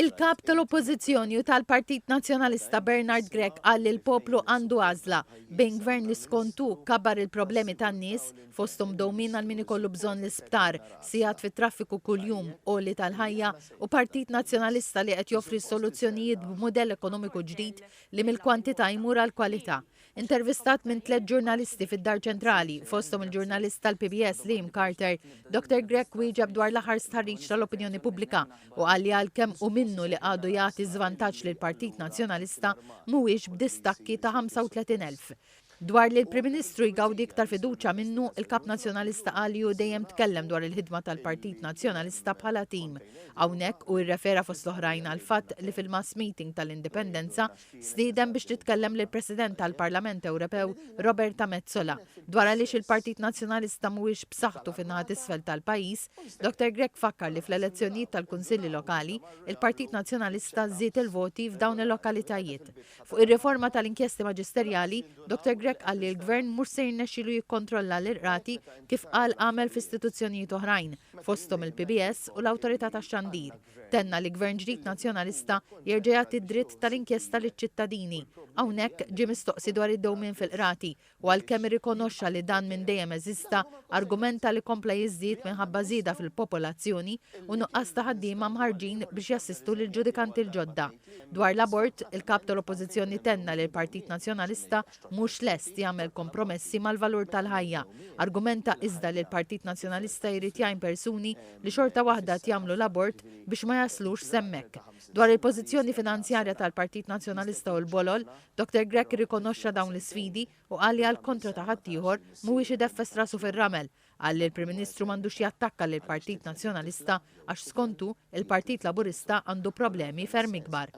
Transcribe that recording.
Il-kap tal-Oppożizzjoni u tal-Partit Nazzjonalista Bernard Grech qal li l-poplu għandu għażla bejn gvern li skontu kabbar il-problemi tan-nies fosthom dowmin għal min ikollu bżonn l-isptar, sigħat fit-traffiku kuljum li tal-ħajja u Partit Nazzjonalista li qed joffri soluzzjonijiet b'mudell ekonomiku ġdid li mill-kwantità jmur għall-kwalità. Intervistat minn 3 ġurnalisti fid-Dar Ċentrali, fosthom il-ġurnalist tal-PBS Liam Carter, Dr. Grech wieġeb dwar l-aħħar stħarriġ tal-opinjoni pubblika u qal li għalkemm hu minnu li għadu jagħti żvantaġġ lill-Partit Nazzjonalista mhuwiex b'distakki ta' 35,000. Dwar li l-Prim Ministru jgawdi iktar fiduċja minnu, il-Kap Nazzjonalista qal li hu dejjem tkellem dwar il-ħidma tal-Partit Nazzjonalista bħala tim. Hawnhekk hu rrefera fost l-oħrajn għal fatt li fil-mass meeting tal-Indipendenza stieden biex titkellem lill President tal-Parlament Ewropew Roberta Metsola. Dwar għaliex il-Partit Nazzjonalista mhuwiex b'saħħtu fin-naħa t'isfel tal-pajjiż, Dr. Grech fakkar li fl-elezzjonijiet tal-Kunsilli Lokali il-Partit Nazzjonalista żied il-voti f'dawn il-lokalitajiet. Fuq ir-riforma tal-inkjesti maġisterjali, Dr. Grech qal li l-Gvern mhux se jirnexxielu jikkontrolla l-irqati kif qal għamel f'istituzzjonijiet oħrajn, fosthom il-PBS u l-Awtorità tax-Xandir. Tenna li Gvern ġdid Nazzjonalista jerġa' jagħti d-dritt tal-inkjesta liċ-ċittadini. Hawnhekk ġie mistoqsi dwar id-dewmien fil-qrati u għalkemm irrikonoxxa li dan minn dejjem eżista, argumenta li kompla jiżdied minħabba żieda fil-popolazzjoni u nuqqas ta' ħaddiema mħarġin biex jassistu lil ġudikanti l-ġodda. Dwar l-abort, il-kap tal-Oppożizzjoni tenna li l-Partit Nazzjonalista mhux lest jagħmel kompromessi mal-valur tal-ħajja. Argumenta iżda li l-Partit Nazzjonalista jrid jgħin persuni li xorta waħda jagħmlu l-abort biex ma jaslux semmek. Dwar il-pożizzjoni finanzjarja tal-Partit Nazzjonalista u l-Bolol, Dr. Grech irrikonoxxa dawn l-isfidi u qal li għall-kontra ta' ħaddieħor mhuwiex ideffes rasu fir-ramel. Qal li l-Prim Ministru m'għandux jattakka lill Partit Nazzjonalista għax skontu il-Partit Laburista għandu problemi ferm ikbar.